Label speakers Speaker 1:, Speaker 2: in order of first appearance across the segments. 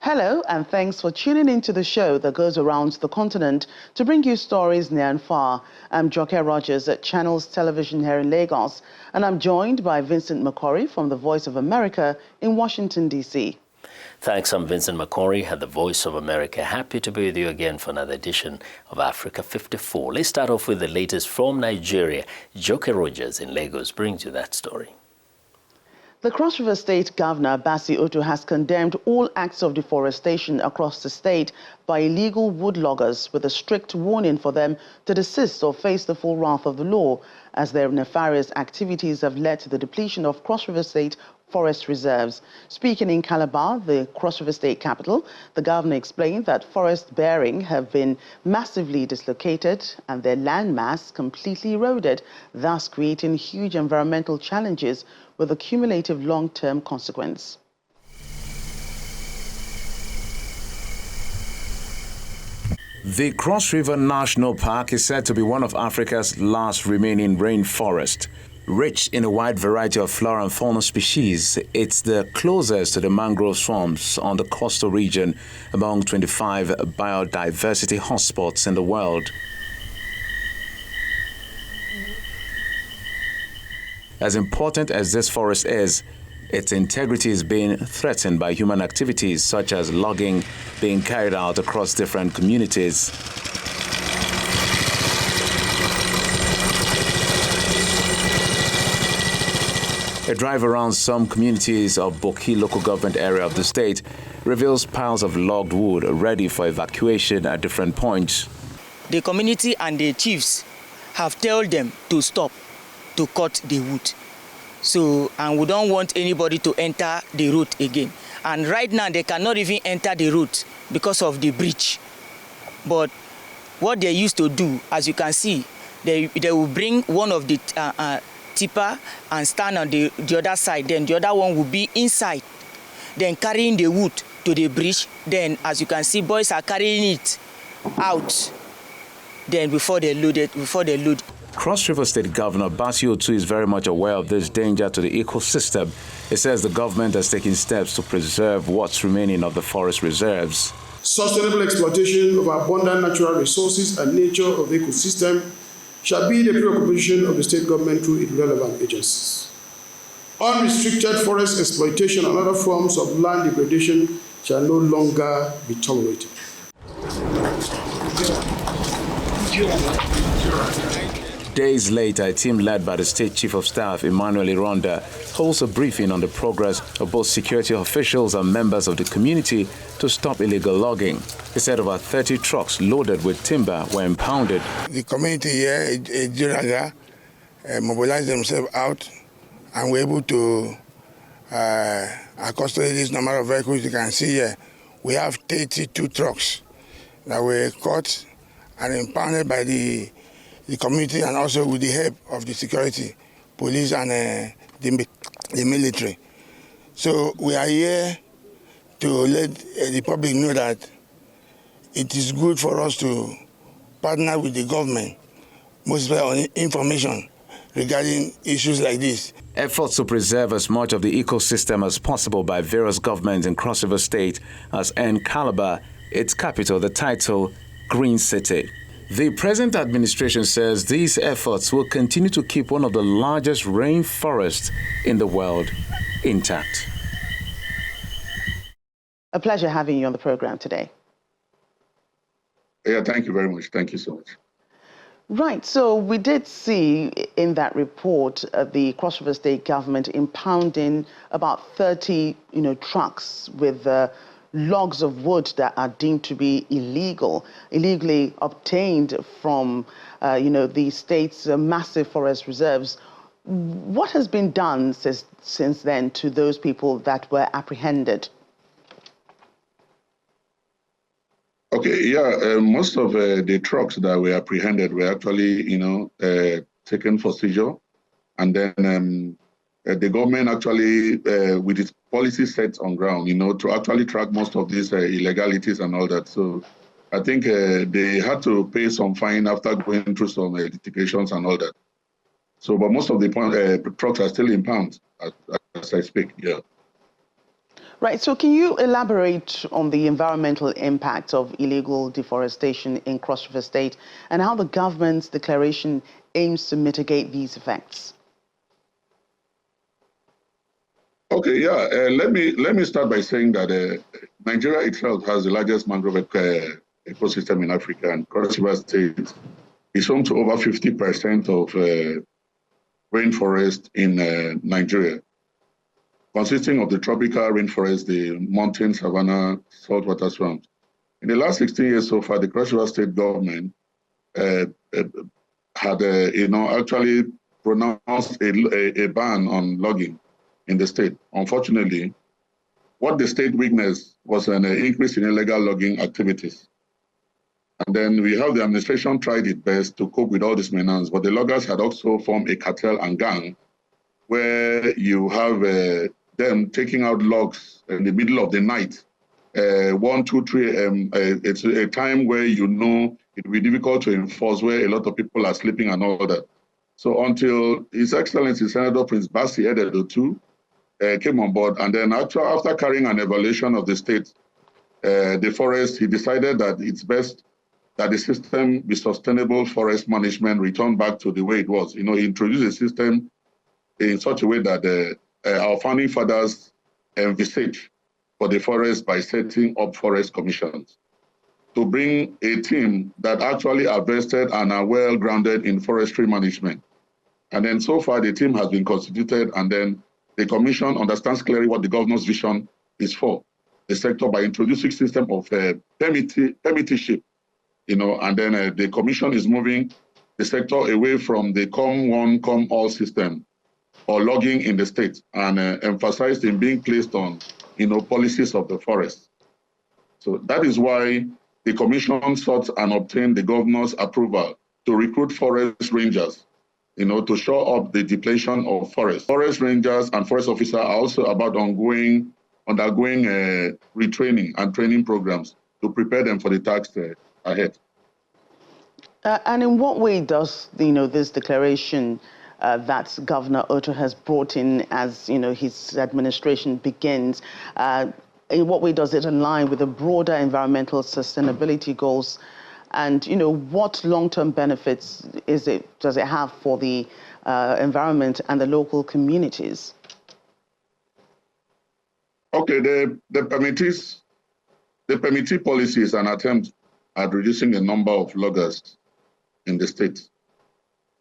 Speaker 1: Hello, and thanks for tuning into the show that goes around the continent to bring you stories near and far. I'm Joke Rogers at Channels Television here in Lagos, and I'm joined by Vincent McCory from the Voice of America in Washington, D.C.
Speaker 2: Thanks, I'm Vincent McCory at the Voice of America. Happy to be with you again for another edition of Africa 54. Let's start off with the latest from Nigeria. Joke Rogers in Lagos brings you that story.
Speaker 1: The Cross River State Governor, Bassi Otu, has condemned all acts of deforestation across the state by illegal woodloggers, with a strict warning for them to desist or face the full wrath of the law, as their nefarious activities have led to the depletion of Cross River State forest reserves. Speaking in Calabar, the Cross River State capital, the governor explained that forest bearing have been massively dislocated and their landmass completely eroded, thus creating huge environmental challenges with a cumulative long-term consequence.
Speaker 3: The Cross River National Park is said to be one of Africa's last remaining rainforests. Rich in a wide variety of flora and fauna species, it's the closest to the mangrove swamps on the coastal region among 25 biodiversity hotspots in the world. As important as this forest is, its integrity is being threatened by human activities such as logging being carried out across different communities. A drive around some communities of Boki local government area of the state reveals piles of logged wood ready for evacuation at different points.
Speaker 4: The community and the chiefs have told them to stop, to cut the wood. So, and we don't want anybody to enter the route again. And right now they cannot even enter the route because of the breach. But what they used to do, as you can see, they will bring one of the tipper and stand on the other side, then the other one will be inside, then carrying the wood to the bridge. Then, as you can see, boys are carrying it out, then before they load.
Speaker 3: Cross River State Governor Bassi Otu is very much aware of this danger to the ecosystem. He says the government has taken steps to preserve what's remaining of the forest reserves.
Speaker 5: Sustainable exploitation of abundant natural resources and nature of the ecosystem shall be the preoccupation of the state government through its relevant agencies. Unrestricted forest exploitation and other forms of land degradation shall no longer be tolerated.
Speaker 3: Days later, a team led by the State Chief of Staff, Emmanuel Ironda, holds a briefing on the progress of both security officials and members of the community to stop illegal logging. He said over 30 trucks loaded with timber were impounded.
Speaker 6: The community here, mobilized themselves out and were able to accostate this number of vehicles. You can see here, we have 32 trucks that were caught and impounded by the community, and also with the help of the security, police and the military. So we are here to let the public know that it is good for us to partner with the government, most especially on information regarding issues like this.
Speaker 3: Efforts to preserve as much of the ecosystem as possible by various governments in Cross River State has earned Calabar, its capital, the title Green City. The present administration says these efforts will continue to keep one of the largest rainforests in the world intact.
Speaker 1: A pleasure having you on the program today.
Speaker 7: Yeah, thank you very much. Thank you so much.
Speaker 1: Right, so we did see in that report the Cross River State government impounding about 30, trucks with logs of wood that are deemed to be illegally obtained from, the state's massive forest reserves. What has been done since then to those people that were apprehended?
Speaker 7: Okay, yeah, most of the trucks that were apprehended were actually, taken for seizure. And then the government actually, with its policy set on ground, to actually track most of these illegalities and all that. So I think they had to pay some fine after going through some litigations and all that. So, but most of the trucks are still impounded as I speak, yeah.
Speaker 1: Right, so can you elaborate on the environmental impact of illegal deforestation in Cross River State and how the government's declaration aims to mitigate these effects?
Speaker 7: Okay, yeah. Let me start by saying that Nigeria itself has the largest mangrove ecosystem in Africa, and Cross River State is home to over 50% of rainforest in Nigeria, consisting of the tropical rainforest, the mountain, savanna, saltwater swamps. In the last 16 years so far, the Cross River State government had, actually pronounced a ban on logging in the state. Unfortunately, what the state witnessed was an increase in illegal logging activities. And then we have the administration tried its best to cope with all these menaces, but the loggers had also formed a cartel and gang where you have them taking out logs in the middle of the night, 1, 2, 3 a.m. It's a time where it will be difficult to enforce, where a lot of people are sleeping and all that. So until His Excellency Senator Prince Bassi Ededotu came on board, and then after carrying an evaluation of the state, the forest, he decided that it's best that the system be sustainable forest management, return back to the way it was. He introduced a system in such a way that our founding fathers envisaged for the forest by setting up forest commissions to bring a team that actually are vested and are well grounded in forestry management. And then so far the team has been constituted, and then the commission understands clearly what the governor's vision is for the sector by introducing a system of permitship, and then the commission is moving the sector away from the come one, come all system or logging in the state, and emphasized in being placed on, policies of the forest. So that is why the commission sought and obtained the governor's approval to recruit forest rangers, to show up the depletion of forest. Forest rangers and forest officers are also about undergoing retraining and training programs to prepare them for the task ahead.
Speaker 1: And in what way does, this declaration that Governor Otto has brought in as, his administration begins, in what way does it align with the broader environmental sustainability goals? And, what long-term benefits does it have for the environment and the local communities?
Speaker 7: Okay, the permittee policy is an attempt at reducing the number of loggers in the state.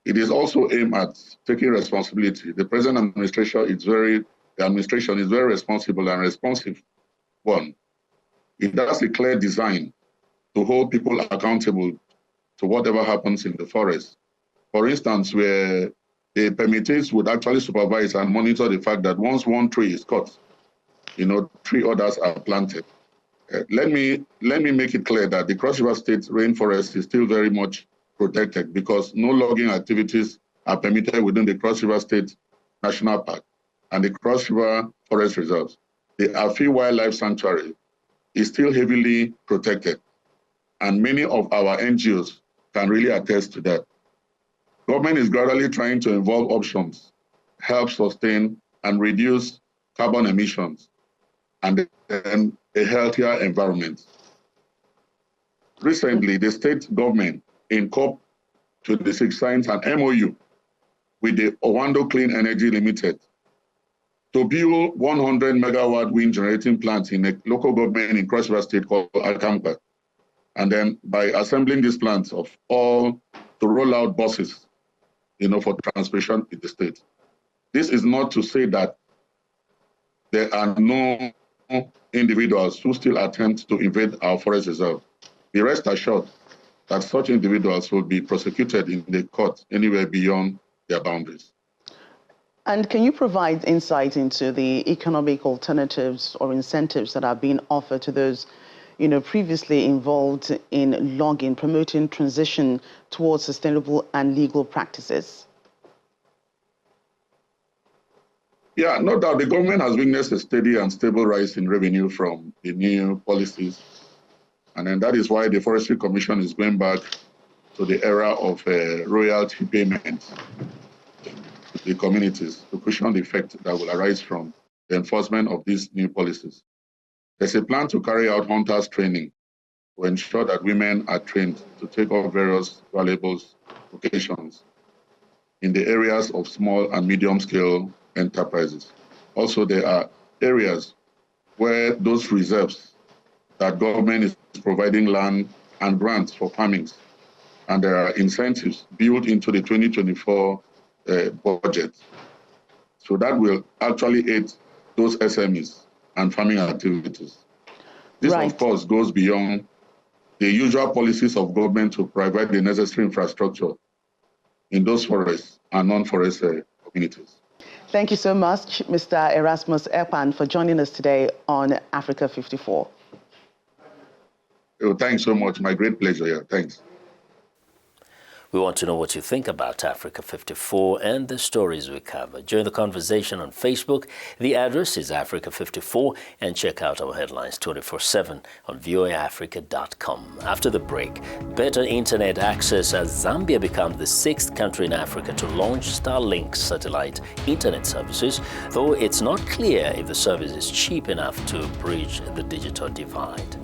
Speaker 7: It is also aimed at taking responsibility. The present administration is very responsible and responsive one. It has a clear design to hold people accountable to whatever happens in the forest. For instance, where the permittees would actually supervise and monitor the fact that once one tree is cut, 3 others are planted. Let me make it clear that the Cross River State rainforest is still very much protected because no logging activities are permitted within the Cross River State National Park and the Cross River Forest Reserves. The Afi Wildlife Sanctuary is still heavily protected, and many of our NGOs can really attest to that. Government is gradually trying to involve options, help sustain and reduce carbon emissions, and then a healthier environment. Recently, the state government in COP26 signed an MOU with the Owando Clean Energy Limited to build 100 megawatt wind generating plants in a local government in Cross River State called Akampa. And then by assembling these plants to roll out buses, for transportation in the state. This is not to say that there are no individuals who still attempt to invade our forest reserve. Be rest assured that such individuals will be prosecuted in the court anywhere beyond their boundaries.
Speaker 1: And can you provide insight into the economic alternatives or incentives that are being offered to those, previously involved in logging, promoting transition towards sustainable and legal practices?
Speaker 7: Yeah, no doubt the government has witnessed a steady and stable rise in revenue from the new policies. And then that is why the Forestry Commission is going back to the era of royalty payments to the communities to cushion the effect that will arise from the enforcement of these new policies. There's a plan to carry out hunters training to ensure that women are trained to take up various valuable vocations in the areas of small and medium-scale enterprises. Also, there are areas where those reserves that government is providing land and grants for farming, and there are incentives built into the 2024 budget. So that will actually aid those SMEs and farming activities. This,
Speaker 1: Right.
Speaker 7: of course, goes beyond the usual policies of government to provide the necessary infrastructure in those forests and non-forest communities.
Speaker 1: Thank you so much, Mr. Erasmus Ekpan, for joining us today on Africa 54.
Speaker 7: Oh, thanks so much. My great pleasure. Yeah, thanks.
Speaker 2: We want to know what you think about Africa 54 and the stories we cover. Join the conversation on Facebook. The address is Africa54, and check out our headlines 24/7 on voaafrica.com. After the break, better internet access as Zambia becomes the 6th country in Africa to launch Starlink satellite internet services, though it's not clear if the service is cheap enough to bridge the digital divide.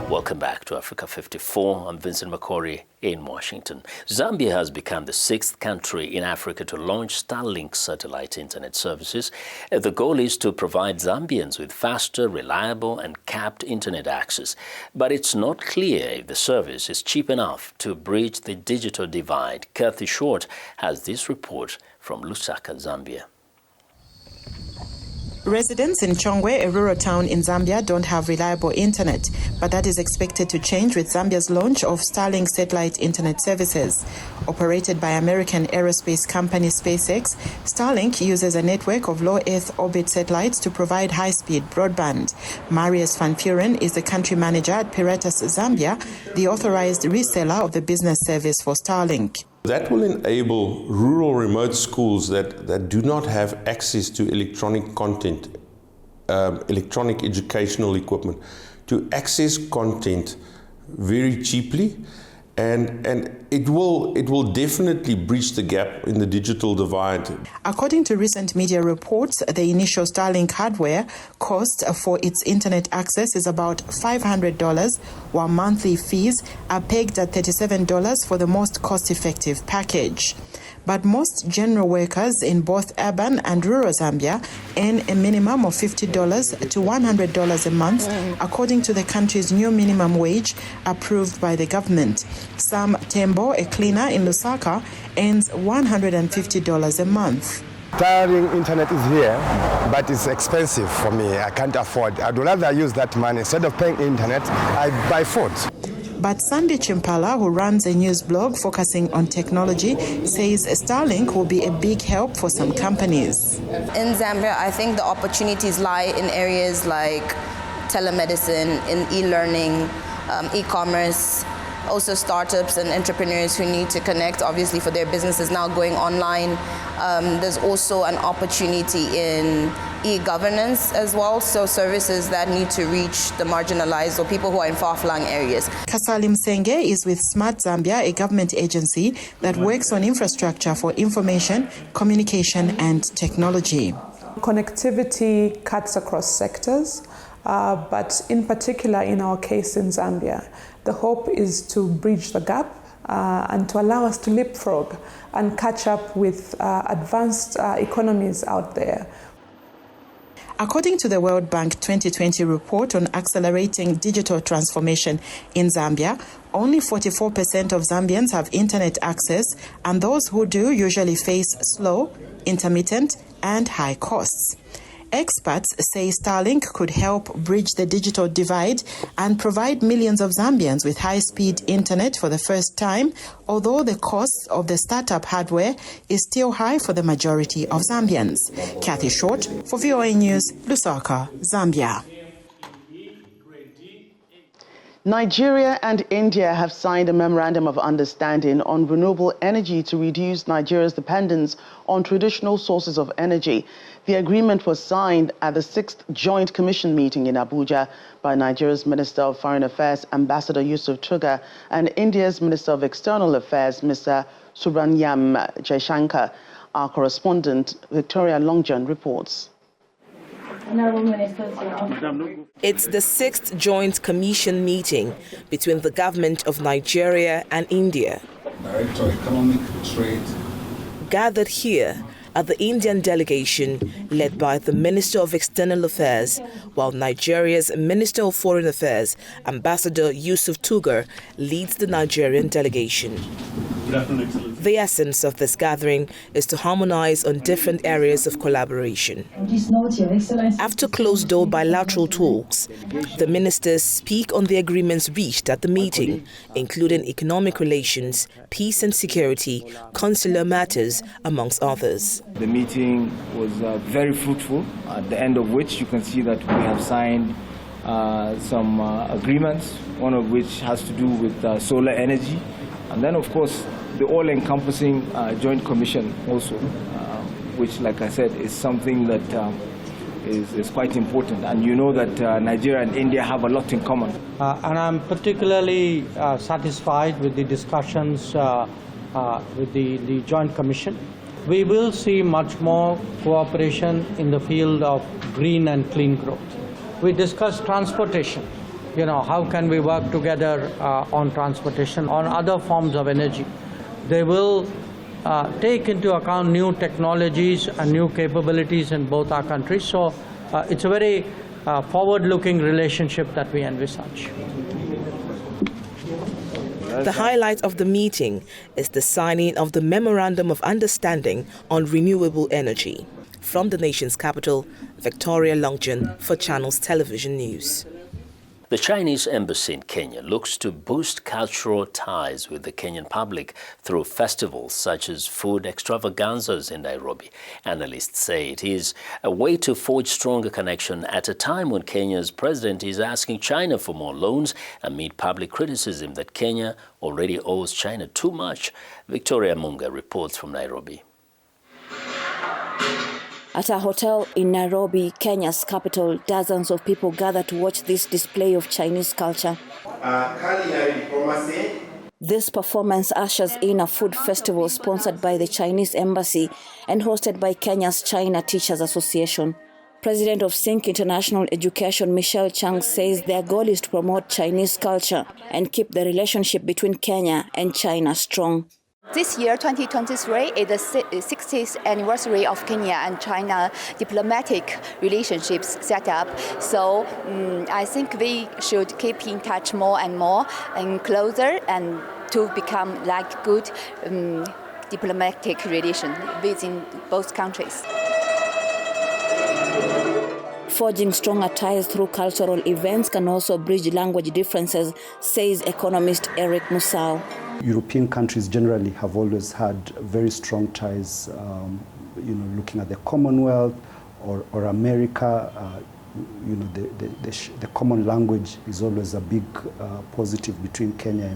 Speaker 2: Welcome back to Africa 54. I'm Vincent Makori in Washington. Zambia has become the 6th country in Africa to launch Starlink satellite internet services. The goal is to provide Zambians with faster, reliable, and capped internet access. But it's not clear if the service is cheap enough to bridge the digital divide. Kathy Short has this report from Lusaka, Zambia.
Speaker 8: Residents in Chongwe, a rural town in Zambia, don't have reliable internet, but that is expected to change with Zambia's launch of Starlink satellite internet services. Operated by American aerospace company SpaceX, Starlink uses a network of low Earth orbit satellites to provide high-speed broadband. Marius Van Puren is the country manager at Piratas Zambia, the authorized reseller of the business service for Starlink.
Speaker 9: That will enable rural remote schools that do not have access to electronic content, electronic educational equipment, to access content very cheaply, and it will definitely bridge the gap in the digital divide.
Speaker 8: According to recent media reports, the initial Starlink hardware cost for its internet access is about $500, while monthly fees are pegged at $37 for the most cost-effective package. But most general workers in both urban and rural Zambia earn a minimum of $50 to $100 a month, according to the country's new minimum wage approved by the government. Sam Tembo, a cleaner in Lusaka, earns $150 a month.
Speaker 10: Starlink internet is here, but it's expensive for me. I can't afford. I'd rather use that money. Instead of paying internet, I buy food.
Speaker 8: But Sandy Chimpala, who runs a news blog focusing on technology, says Starlink will be a big help for some companies.
Speaker 11: In Zambia, I think the opportunities lie in areas like telemedicine, in e-learning, e-commerce, also startups and entrepreneurs who need to connect, obviously, for their businesses now going online. There's also an opportunity in e-governance as well, so services that need to reach the marginalized or people who are in far-flung areas.
Speaker 8: Kasalim Senge is with Smart Zambia, a government agency that works on infrastructure for information, communication and technology.
Speaker 12: Connectivity cuts across sectors, but in particular in our case in Zambia, the hope is to bridge the gap and to allow us to leapfrog and catch up with advanced economies out there.
Speaker 8: According to the World Bank 2020 report on accelerating digital transformation in Zambia, only 44% of Zambians have internet access, and those who do usually face slow, intermittent, and high costs. Experts say Starlink could help bridge the digital divide and provide millions of Zambians with high-speed internet for the first time, although the cost of the startup hardware is still high for the majority of Zambians. Kathy Short for VOA News, Lusaka, Zambia.
Speaker 1: Nigeria and India have signed a memorandum of understanding on renewable energy to reduce Nigeria's dependence on traditional sources of energy. The agreement was signed at the 6th Joint Commission meeting in Abuja by Nigeria's Minister of Foreign Affairs, Ambassador Yusuf Tuga, and India's Minister of External Affairs, Mr. Subrahmanyam Jaishankar. Our correspondent, Victoria Longjan, reports.
Speaker 13: It's the 6th Joint Commission meeting between the government of Nigeria and India.
Speaker 14: Director Economic Trade.
Speaker 13: Gathered here are the Indian delegation led by the Minister of External Affairs, while Nigeria's Minister of Foreign Affairs, Ambassador Yusuf Tugar, leads the Nigerian delegation.
Speaker 14: Good afternoon, Excellency.
Speaker 13: The essence of this gathering is to harmonize on different areas of collaboration. After closed-door bilateral talks, the ministers speak on the agreements reached at the meeting, including economic relations, peace and security, consular matters, amongst others.
Speaker 15: The meeting was very fruitful, at the end of which you can see that we have signed some agreements, one of which has to do with solar energy. And then, of course, the all-encompassing Joint Commission also, which, like I said, is something that is quite important. And you know that Nigeria and India have a lot in common.
Speaker 16: And I'm particularly satisfied with the discussions with the Joint Commission. We will see much more cooperation in the field of green and clean growth. We discussed transportation. You know, how can we work together on transportation, on other forms of energy? They will take into account new technologies and new capabilities in both our countries. So it's a very forward-looking relationship that we envisage.
Speaker 13: The highlight of the meeting is the signing of the Memorandum of Understanding on Renewable Energy. From the nation's capital, Victoria Longjen for Channels Television News.
Speaker 2: The Chinese embassy in Kenya looks to boost cultural ties with the Kenyan public through festivals such as food extravaganzas in Nairobi. Analysts say it is a way to forge stronger connection at a time when Kenya's president is asking China for more loans amid public criticism that Kenya already owes China too much. Victoria Munga reports from Nairobi.
Speaker 17: At a hotel in Nairobi, Kenya's capital, dozens of people gather to watch this display of Chinese culture. This performance ushers in a food festival sponsored by the Chinese embassy and hosted by Kenya's China Teachers Association. President of Sync International Education, Michelle Chang, says their goal is to promote Chinese culture and keep the relationship between Kenya and China strong.
Speaker 18: This year, 2023, is the 60th anniversary of Kenya and China diplomatic relationships set up. So I think we should keep in touch more and more and closer and to become like good diplomatic relations within both countries.
Speaker 17: Forging stronger ties through cultural events can also bridge language differences, says economist Eric Musau.
Speaker 19: European countries generally have always had very strong ties, looking at the Commonwealth or America, the common language is always a big positive between Kenya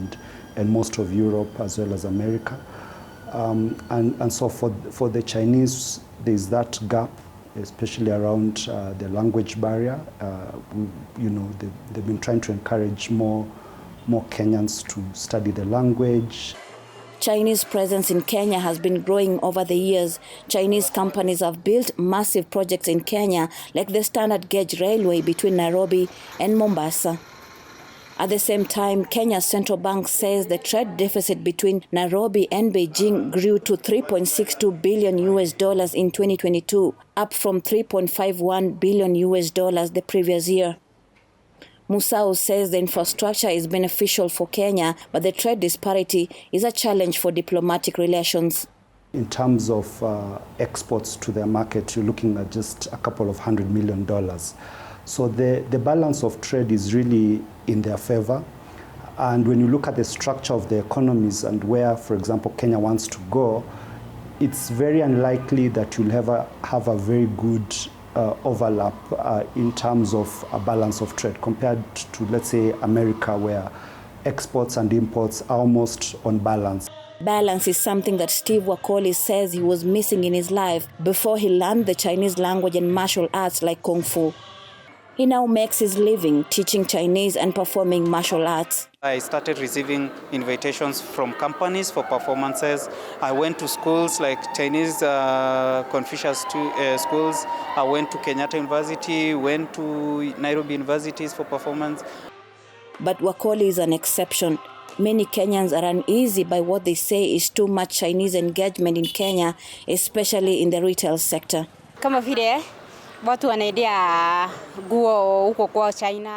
Speaker 19: and most of Europe as well as America. And so for the Chinese, there's that gap, especially around the language barrier. They've been trying to encourage more Kenyans to study the language.
Speaker 17: Chinese presence in Kenya has been growing over the years. Chinese companies have built massive projects in Kenya, like the standard gauge railway between Nairobi and Mombasa. At the same time, Kenya's central bank says the trade deficit between Nairobi and Beijing grew to $3.62 billion in 2022, up from $3.51 billion the previous year. Musau says the infrastructure is beneficial for Kenya, but the trade disparity is a challenge for diplomatic relations.
Speaker 19: In terms of exports to their market, you're looking at just a couple of $100 million. So the balance of trade is really in their favor. And when you look at the structure of the economies and where, for example, Kenya wants to go, it's very unlikely that you'll ever have a very good overlap in terms of a balance of trade compared to, let's say, America, where exports and imports are almost on balance.
Speaker 17: Balance is something that Steve Wakoli says he was missing in his life before he learned the Chinese language and martial arts like Kung Fu. He now makes his living teaching Chinese and performing martial arts.
Speaker 20: I started receiving invitations from companies for performances. I went to schools like Chinese Confucius schools. I went to Kenyatta University, went to Nairobi universities for performance.
Speaker 17: But Wakoli is an exception. Many Kenyans are uneasy by what they say is too much Chinese engagement in Kenya, especially in the retail sector.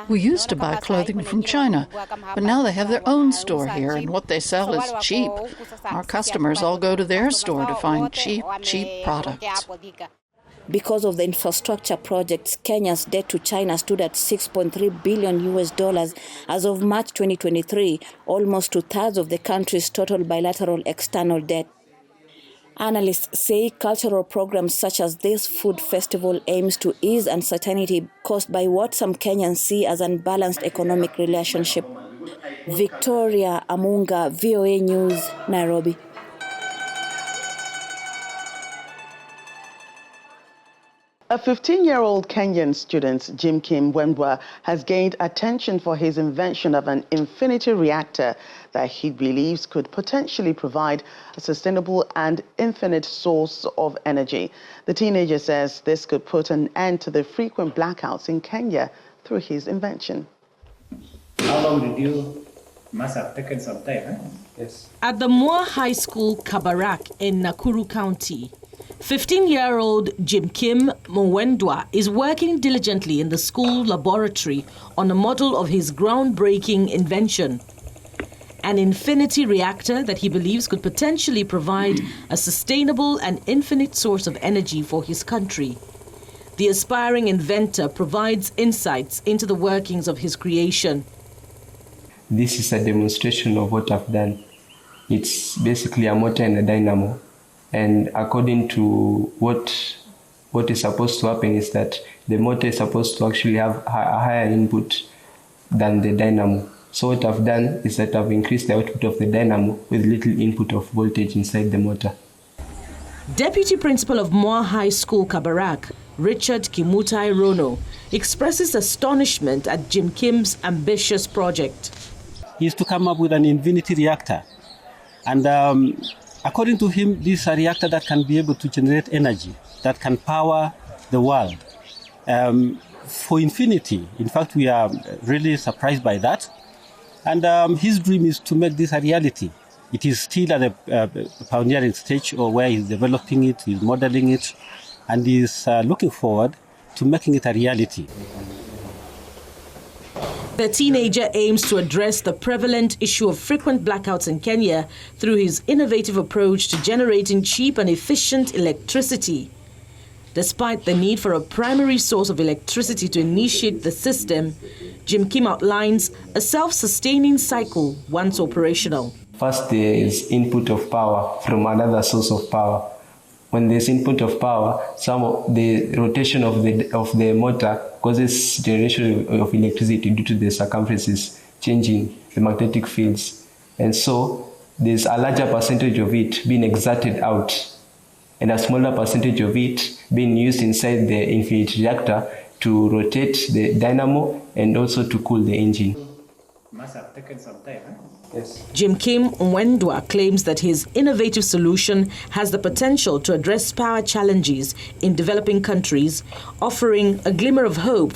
Speaker 21: We used to buy clothing from China, but now they have their own store here, and what they sell is cheap. Our customers all go to their store to find cheap products.
Speaker 17: Because of the infrastructure projects, Kenya's debt to China stood at $6.3 billion as of March 2023, almost 2/3 of the country's total bilateral external debt. Analysts say cultural programs such as this food festival aims to ease uncertainty caused by what some Kenyans see as unbalanced economic relationship. Victoria Amunga, VOA News, Nairobi.
Speaker 1: A 15-year-old Kenyan student, Jim Kim Wendwa, has gained attention for his invention of an infinity reactor that he believes could potentially provide a sustainable and infinite source of energy. The teenager says this could put an end to the frequent blackouts in Kenya through his invention.
Speaker 22: How long did you? Must have taken some time, huh? Yes.
Speaker 13: At the Moore High School, Kabarak in Nakuru County, 15-year-old Jim Kim Mwendwa is working diligently in the school laboratory on a model of his groundbreaking invention, an infinity reactor that he believes could potentially provide a sustainable and infinite source of energy for his country. The aspiring inventor provides insights into the workings of his creation.
Speaker 23: This is a demonstration of what I've done. It's basically a motor and a dynamo. And according to what is supposed to happen is that the motor is supposed to actually have a higher input than the dynamo. So what I've done is that I've increased the output of the dynamo with little input of voltage inside the motor.
Speaker 13: Deputy Principal of Moore High School, Kabarak, Richard Kimutai Rono, expresses astonishment at Jim Kim's ambitious project.
Speaker 24: He is to come up with an infinity reactor. And according to him, this is a reactor that can be able to generate energy, that can power the world for infinity. In fact, we are really surprised by that. And his dream is to make this a reality. It is still at the pioneering stage, or where he's developing it, he's modeling it, and he's looking forward to making it a reality.
Speaker 13: The teenager aims to address the prevalent issue of frequent blackouts in Kenya through his innovative approach to generating cheap and efficient electricity. Despite the need for a primary source of electricity to initiate the system, Jim Kim outlines a self-sustaining cycle once operational.
Speaker 23: First, there is input of power from another source of power. When there's input of power, some of the rotation of the motor causes generation of electricity due to the circumferences changing the magnetic fields. And so there's a larger percentage of it being exerted out and a smaller percentage of it being used inside the infinite reactor to rotate the dynamo and also to cool the engine.
Speaker 22: Must have taken some time, huh?
Speaker 23: Yes.
Speaker 13: Jim Kim Mwendwa claims that his innovative solution has the potential to address power challenges in developing countries, offering a glimmer of hope.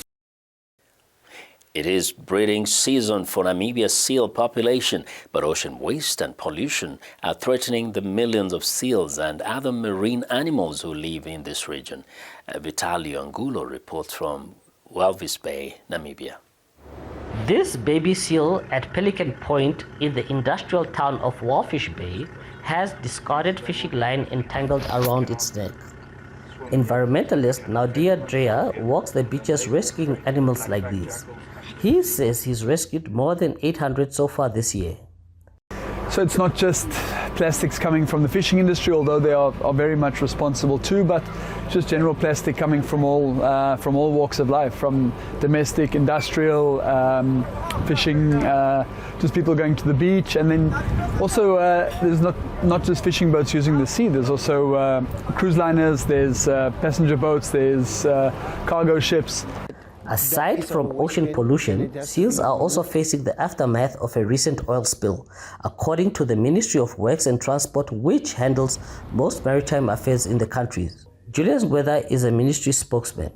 Speaker 2: It is breeding season for Namibia's seal population, but ocean waste and pollution are threatening the millions of seals and other marine animals who live in this region. Vitalio Angulo reports from Walvis Bay, Namibia.
Speaker 25: This baby seal at Pelican Point in the industrial town of Walvis Bay has discarded fishing line entangled around its neck. Environmentalist Nadia Dreyer walks the beaches rescuing animals like these. He says he's rescued more than 800 so far this year.
Speaker 26: So it's not just plastics coming from the fishing industry, although they are very much responsible too, but just general plastic coming from all walks of life, from domestic, industrial, fishing, just people going to the beach, and then also there's not just fishing boats using the sea. There's also cruise liners, there's passenger boats, there's cargo ships.
Speaker 25: Aside from ocean pollution, seals are also facing the aftermath of a recent oil spill, according to the Ministry of Works and Transport, which handles most maritime affairs in the country. Julius Gwetha is a ministry spokesman.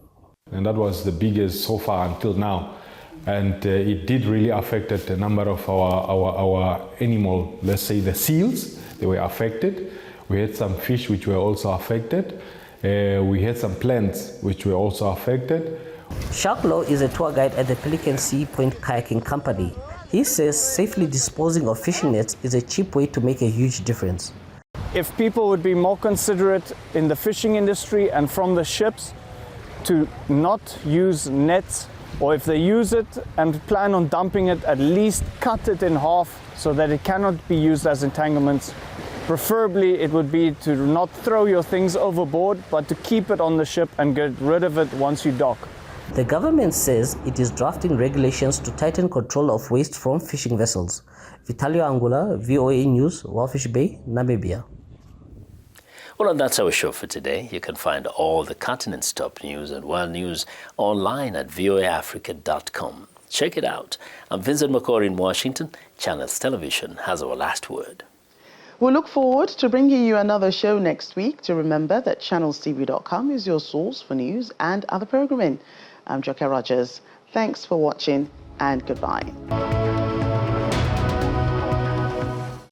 Speaker 3: And that was the biggest so far until now. And it did really affect a number of our animal, let's say the seals, they were affected. We had some fish which were also affected. We had some plants which were also affected.
Speaker 25: Shark Law is a tour guide at the Pelican Sea Point Kayaking Company. He says safely disposing of fishing nets is a cheap way to make a huge difference.
Speaker 4: If people would be more considerate in the fishing industry and from the ships to not use nets, or if they use it and plan on dumping it, at least cut it in half so that it cannot be used as entanglements. Preferably it would be to not throw your things overboard, but to keep it on the ship and get rid of it once you dock.
Speaker 25: The government says it is drafting regulations to tighten control of waste from fishing vessels. Vitalio Angula, VOA News, Walfish Bay, Namibia.
Speaker 2: Well, and that's our show for today. You can find all the continent's top news and world news online at voaafrica.com. Check it out. I'm Vincent McCory in Washington. Channels Television has our last word.
Speaker 1: We look forward to bringing you another show next week. To remember that channelstv.com is your source for news and other programming. I'm Joke Rogers. Thanks for watching and goodbye.